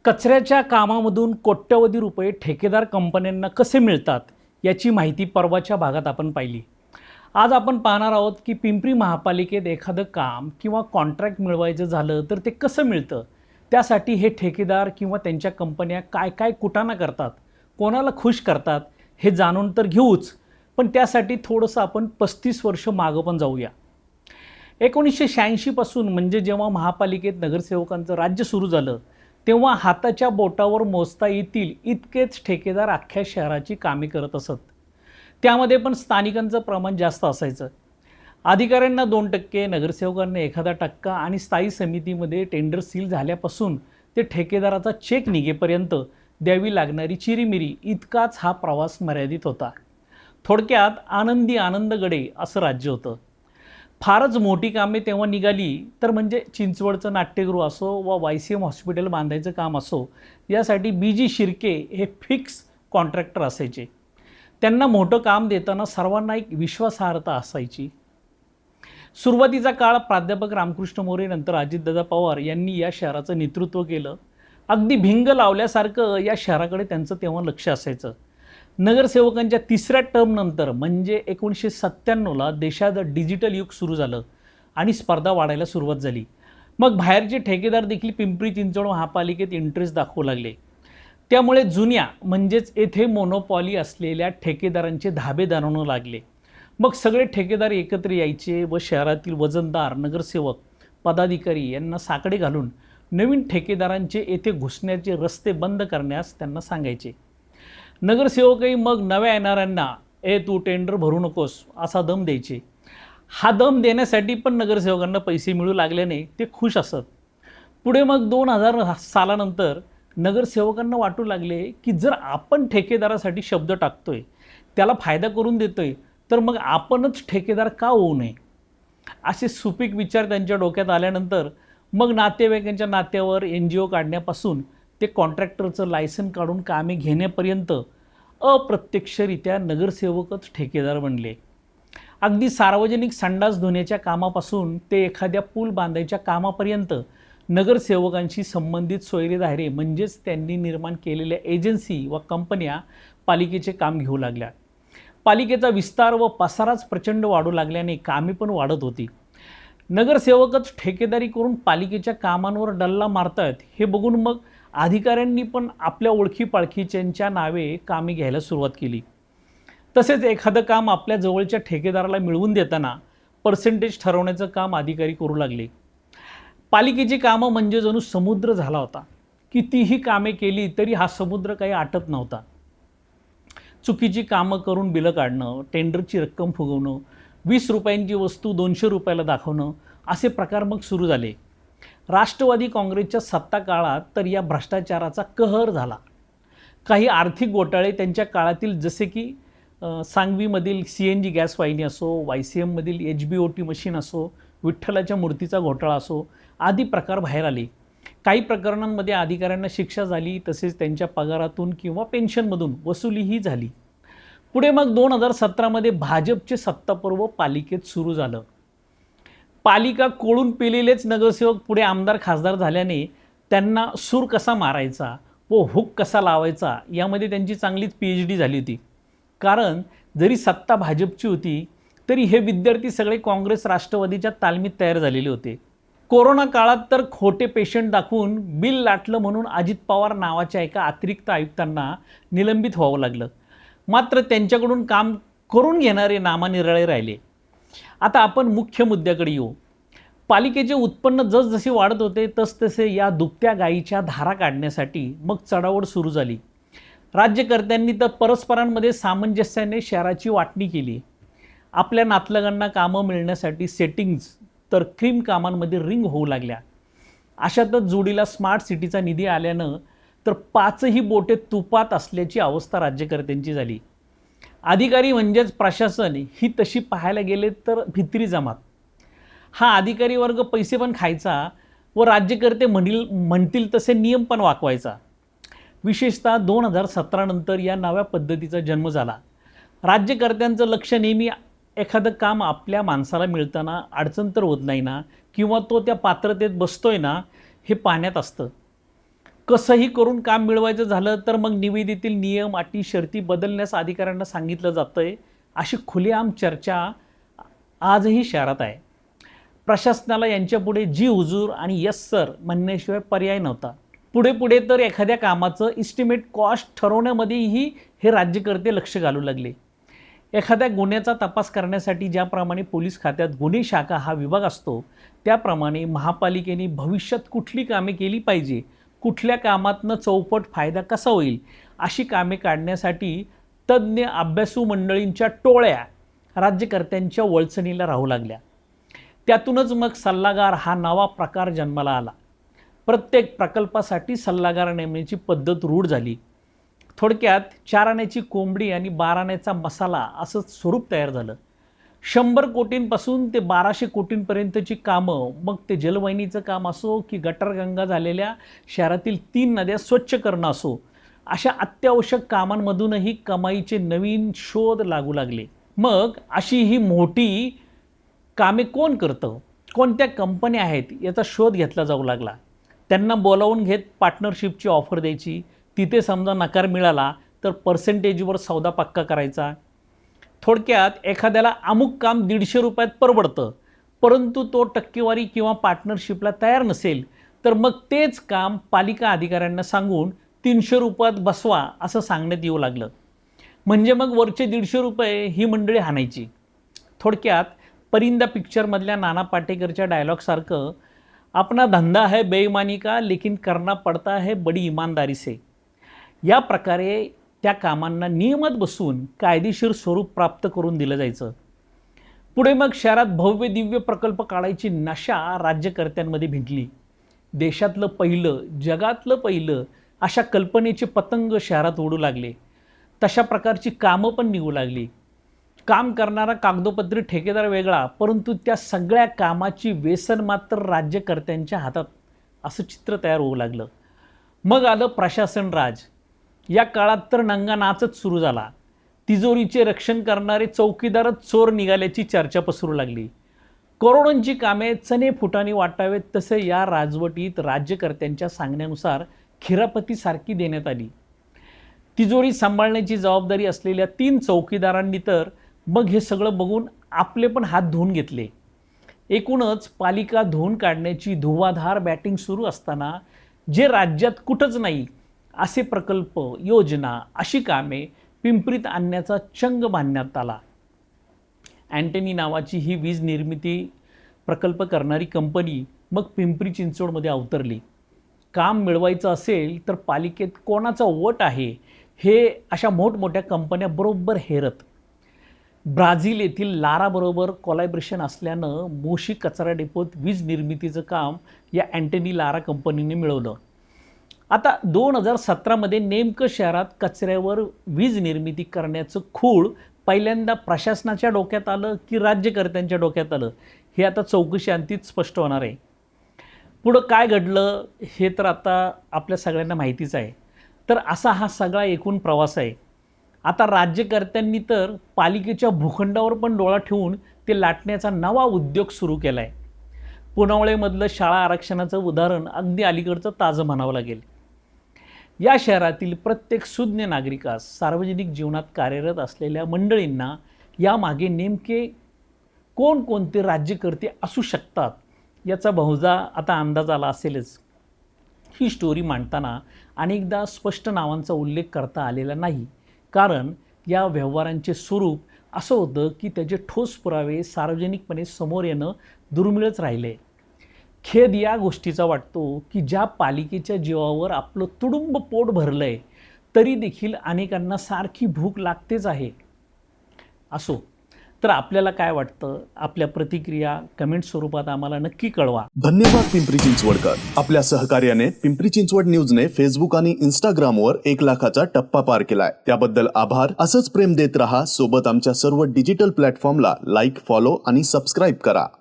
कचऱ्याच्या कामामधून कोट्यवधी रुपये ठेकेदार कंपन्यांना कसे मिळतात याची माहिती परवाच्या भागात आपण पाहिली. आज आपण पाहणार आहोत की पिंपरी महापालिकेत एखादं काम किंवा कॉन्ट्रॅक्ट मिळवायचं झालं तर ते कसं मिळतं, त्यासाठी हे ठेकेदार किंवा त्यांच्या कंपन्या काय काय कुटाणा करतात, कोणाला खुश करतात हे जाणून तर घेऊच, पण त्यासाठी थोडंसं आपण 35 वर्ष मागं पण जाऊया. 1986 पासून म्हणजे जेव्हा महापालिकेत नगरसेवकांचं राज्य सुरू झालं तेव्हा हाताच्या बोटावर मोजता येतील इतकेच ठेकेदार अख्ख्या शहराची कामे करत असत. त्यामध्ये पण स्थानिकांचं प्रमाण जास्त असायचं. अधिकाऱ्यांना 2%, नगरसेवकांना 1% आणि स्थायी समितीमध्ये टेंडर सील झाल्यापासून ते ठेकेदाराचा चेक निघेपर्यंत द्यावी लागणारी चिरीमिरी इतकाच हा प्रवास मर्यादित होता. थोडक्यात आनंदी आनंदगडे असं राज्य होतं. फारच मोठी कामे तेव्हा निघाली तर म्हणजे चिंचवडचं नाट्यगृह असो व YCM हॉस्पिटल बांधायचं काम असो, यासाठी BG शिर्के हे फिक्स कॉन्ट्रॅक्टर असायचे. त्यांना मोठं काम देताना सर्वांना एक विश्वासार्हता असायची. सुरुवातीचा काळ प्राध्यापक रामकृष्ण मोरे नंतर अजितदादा पवार यांनी या शहराचं नेतृत्व केलं. अगदी भिंग लावल्यासारखं या शहराकडे त्यांचं तेव्हा लक्ष असायचं. नगरसेवकांच्या तिसऱ्या टर्मनंतर म्हणजे 1997ला देशात डिजिटल युग सुरू झालं आणि स्पर्धा वाढायला सुरुवात झाली. मग बाहेरचे ठेकेदार देखील पिंपरी चिंचवड महापालिकेत इंटरेस्ट दाखवू लागले. त्यामुळे जुन्या म्हणजेच येथे मोनोपॉली असलेल्या ठेकेदारांचे धाबे जाणवू लागले. मग सगळे ठेकेदार एकत्र यायचे व शहरातील वजनदार नगरसेवक पदाधिकारी यांना साकडे घालून नवीन ठेकेदारांचे येथे घुसण्याचे रस्ते बंद करण्यास त्यांना सांगायचे. नगरसेवकही मग नव्या येणाऱ्यांना तू टेंडर भरू नकोस असा दम द्यायचे. हा दम देण्यासाठी पण नगरसेवकांना पैसे मिळू लागल्याने ते खुश असत. पुढे मग 2000 सालानंतर नगरसेवकांना वाटू लागले की जर आपण ठेकेदारासाठी शब्द टाकतोय, त्याला फायदा करून देतोय, तर मग आपणच ठेकेदार का होऊ नये. असे सुपीक विचार त्यांच्या डोक्यात आल्यानंतर मग नातेवाईकांच्या नात्यावर NGO काढण्यापासून ते कॉन्ट्रॅक्टरचं लायसन काढून कामे घेण्यापर्यंत अप्रत्यक्षरित्या नगरसेवकच ठेकेदार बनले. अगदी सार्वजनिक संडास धुण्याच्या कामापासून ते एखाद्या पूल बांधायच्या कामापर्यंत नगरसेवकांशी संबंधित सोयरे म्हणजेच त्यांनी निर्माण केलेल्या एजन्सी व कंपन्या पालिकेचे काम घेऊ लागल्या. पालिकेचा विस्तार व पसाराच प्रचंड वाढू लागल्याने कामे पण वाढत होती. नगरसेवकच ठेकेदारी करून पालिकेच्या कामांवर डल्ला मारतायत हे बघून मग अधिकाऱ्यांनी पण आपल्या ओळखीपाळखीच्यांच्या नावे कामे घ्यायला सुरुवात केली. तसेच एखादं काम आपल्या जवळच्या ठेकेदाराला मिळवून देताना पर्सेंटेज ठरवण्याचं काम अधिकारी करू लागले. पालिकेची कामं म्हणजे जणू समुद्र झाला होता. कितीही कामे केली तरी हा समुद्र काही आटत नव्हता. चुकीची कामं करून बिलं काढणं, टेंडरची रक्कम फुगवणं, 20 रुपयांची वस्तू 200 रुपयाला दाखवणं असे प्रकार मग सुरू झाले. राष्ट्रवादी काँग्रेसच्या सत्ता काळात तर या भ्रष्टाचाराचा कहर झाला. काही आर्थिक घोटाळे त्यांच्या काळातील जसे की सांगवीमधील CNG गॅस वाहिनी असो, YCM मधील HBOT मशीन असो, विठ्ठलाच्या मूर्तीचा घोटाळा असो आदी प्रकार बाहेर आले. काही प्रकरणांमध्ये अधिकाऱ्यांना शिक्षा झाली, तसेच त्यांच्या पगारातून किंवा पेन्शनमधून वसुलीही झाली. पुढे मग 2017मध्ये भाजपचे सत्तापर्व पालिकेत सुरू झालं. पालिका कोळून पेलेलेच नगरसेवक पुढे आमदार खासदार झाल्याने त्यांना सूर कसा मारायचा व हुक कसा लावायचा यामध्ये त्यांची चांगलीच PhD झाली होती. कारण जरी सत्ता भाजपची होती तरी हे विद्यार्थी सगळे काँग्रेस राष्ट्रवादीच्या तालमीत तयार झालेले होते. कोरोना काळात तर खोटे पेशंट दाखवून बिल लाटलं म्हणून अजित पवार नावाच्या एका अतिरिक्त आयुक्तांना निलंबित व्हावं लागलं. मात्र त्यांच्याकडून काम करून घेणारे नामानिराळे राहिले. आता आपण मुख्य मुद्द्याकडे येऊ. पालिकेचे उत्पन्न जसजसे वाढत होते तसतसे या दुभत्या गायीच्या धारा काढण्यासाठी मग चढाओढ सुरू झाली. राज्यकर्त्यांनी तर परस्परांमध्ये सामंजस्याने शहराची वाटणी केली. आपल्या नातलगांना कामं मिळण्यासाठी सेटिंग्ज तर क्रीम कामांमध्ये रिंग होऊ लागल्या. अशातच जोडीला स्मार्ट सिटीचा निधी आल्यानं तर 5ही बोटे तुपात असल्याची अवस्था राज्यकर्त्यांची झाली. अधिकारी म्हणजेच प्रशासन ही तशी पाहायला गेले तर भित्री जमात. हा अधिकारी वर्ग पैसे पण खायचा व राज्यकर्ते म्हणतील तसे नियम पण वाकवायचा. विशेषतः 2017 नंतर या नव्या पद्धतीचा जन्म झाला. राज्यकर्त्यांचं लक्ष नेहमी एखादं काम आपल्या माणसाला मिळताना अडचण तर होत नाही ना, किंवा तो त्या पात्रतेत बसतोय ना हे पाहण्यात असतं. कसंही करून काम मिळवायचं झालं तर मग निविदेतील नियम, अटी, शर्ती बदलण्यास अधिकाऱ्यांना सांगितलं जातंय, अशी खुलेआम चर्चा आजही शहरात आहे. प्रशासनाला यांच्यापुढे जी हुजूर आणि यस सर म्हणण्याशिवाय पर्याय नव्हता. पुढे पुढे तर एखाद्या कामाचं इस्टिमेट कॉस्ट ठरवण्यामध्येही हे राज्यकर्ते लक्ष घालू लागले. एखाद्या गुन्ह्याचा तपास करण्यासाठी ज्याप्रमाणे पोलीस खात्यात गुन्हे शाखा हा विभाग असतो, त्याप्रमाणे महापालिकेने भविष्यात कुठली कामे केली पाहिजे, कुठल्या कामातनं चौपट फायदा कसा होईल, अशी कामे काढण्यासाठी तज्ज्ञ अभ्यासू मंडळींच्या टोळ्या राज्यकर्त्यांच्या वळचणीला राहू लागल्या. त्यातूनच मग सल्लागार हा नवा प्रकार जन्माला आला. प्रत्येक प्रकल्पासाठी सल्लागार नेमण्याची पद्धत रूढ झाली. थोडक्यात 4 आण्याची कोंबडी आणि 12 आण्याचा मसाला असं स्वरूप तयार झालं. 100 कोटींपासून ते 1200 कोटींपर्यंतची कामं, मग ते जलवाहिनीचं काम असो की गटारगंगा झालेल्या शहरातील 3 नद्या स्वच्छ करणं असो, अशा अत्यावश्यक कामांमधूनही कमाईचे नवीन शोध लागू लागले. मग अशी ही मोठी कामे कोण करतं, कोणत्या कंपन्या आहेत, याचा शोध घेतला जाऊ लागला. त्यांना बोलावून घेत पार्टनरशिपची ऑफर द्यायची. तिथे समजा नकार मिळाला तर पर्सेंटेजवर सौदा पक्का करायचा. थोडक्यात एखाद्याला अमुक काम 150 रुपयात परवडतं, परंतु तो टक्केवारी किंवा पार्टनरशिपला तयार नसेल तर मग तेच काम पालिका अधिकाऱ्यांना सांगून 300 रुपयात बसवा असं सांगण्यात येऊ लागलं. म्हणजे मग वरचे 150 रुपये ही मंडळी हाणायची. थोडक्यात परिंदा पिक्चरमधल्या नाना पाटेकरच्या डायलॉगसारखं, अपना धंदा है बेईमानी का लेकिन करना पडता है बडी ईमानदारी से. या प्रकारे त्या कामांना नियमात बसून कायदेशीर स्वरूप प्राप्त करून दिलं जायचं. पुढे मग शहरात भव्य दिव्य प्रकल्प काढायची नशा राज्यकर्त्यांमध्ये भिनली. देशातलं पहिलं, जगातलं पहिलं अशा कल्पनेचे पतंग शहरात उडू लागले. तशा प्रकारची कामं पण निघू लागली. काम करणारा कागदोपत्री ठेकेदार वेगळा, परंतु त्या सगळ्या कामाची व्यसन मात्र राज्यकर्त्यांच्या हातात, असं चित्र तयार होऊ लागलं. मग आलं प्रशासन राज. या काळात तर नंगा नाचच सुरू झाला. तिजोरीचे रक्षण करणारे चौकीदारच चोर निघाल्याची चर्चा पसरू लागली. करोडोंची कामे चणे फुटाने वाटावेत तसे या राजवटीत राज्यकर्त्यांच्या सांगण्यानुसार खिरापतीसारखी देण्यात आली. तिजोरी सांभाळण्याची जबाबदारी असलेल्या 3 चौकीदारांनी तर मग हे सगळं बघून आपले पण हात धुवून घेतले. एकूणच पालिका धुवून काढण्याची धुवाधार बॅटिंग सुरू असताना जे राज्यात कुठंच नाही असे प्रकल्प, योजना, अशी कामे पिंपरीत आणण्याचा चंग बांधण्यात आला. अँटनी नावाची ही वीज निर्मिती प्रकल्प करणारी कंपनी मग पिंपरी चिंचवडमध्ये अवतरली. काम मिळवायचं असेल तर पालिकेत कोणाचा वट आहे हे अशा मोठमोठ्या कंपन्या बरोबर हेरत. ब्राझील येथील लाराबरोबर कोलॅबरेशन असल्यानं मोशी कचरा डेपोत वीज निर्मितीचं काम या अँटनी लारा कंपनीने मिळवलं. आता 2017मध्ये नेमकं शहरात कचऱ्यावर वीज निर्मिती करण्याचं खूळ पहिल्यांदा प्रशासनाच्या डोक्यात आलं की राज्यकर्त्यांच्या डोक्यात आलं, हे आता चौकशी अंतीच स्पष्ट होणार आहे. पुढं काय घडलं हे तर आता आपल्या सगळ्यांना माहितीच आहे. तर असा हा सगळा एकूण प्रवास आहे. आता राज्यकर्त्यांनी तर पालिकेच्या भूखंडावर पण डोळा ठेवून ते लाटण्याचा नवा उद्योग सुरू केला आहे. पुनावळेमधलं शाळा आरक्षणाचं उदाहरण अगदी अलीकडचं ताजं म्हणावं लागेल. या शहरातील प्रत्येक सुज्ञ नागरिकास, सार्वजनिक जीवनात कार्यरत असलेल्या मंडळींना यामागे नेमके कोणकोणते राज्यकर्ते असू शकतात याचा बहुधा आता अंदाज आला असेलच. ही स्टोरी मांडताना अनेकदा स्पष्ट नावांचा उल्लेख करता आलेला नाही, कारण या व्यवहारांचे स्वरूप असं होतं की त्याचे ठोस पुरावे सार्वजनिकपणे समोर येणं दुर्मिळच राहिले. खेद या गोष्टीचा वाटतो की ज्या पालिकेच्या जीवावर आपलं तुडुंब पोट भरलं आहे तरी देखील अनेकांना सारखी भूक लागतेच आहे. असो, तर आपल्याला काय वाटतं? आपल्या प्रतिक्रिया कमेंट स्वरूपात आम्हाला नक्की कळवा. धन्यवाद पिंपरी चिंचवडकर. आपल्या सहकार्याने पिंपरी चिंचवड न्यूजने फेसबुक आणि इंस्टाग्रामवर 1 लाखाचा टप्पा पार केलाय. त्याबद्दल आभार. असंच प्रेम देत रहा. सोबत आमच्या सर्व डिजिटल प्लॅटफॉर्मला लाईक, फॉलो आणि सबस्क्राईब करा.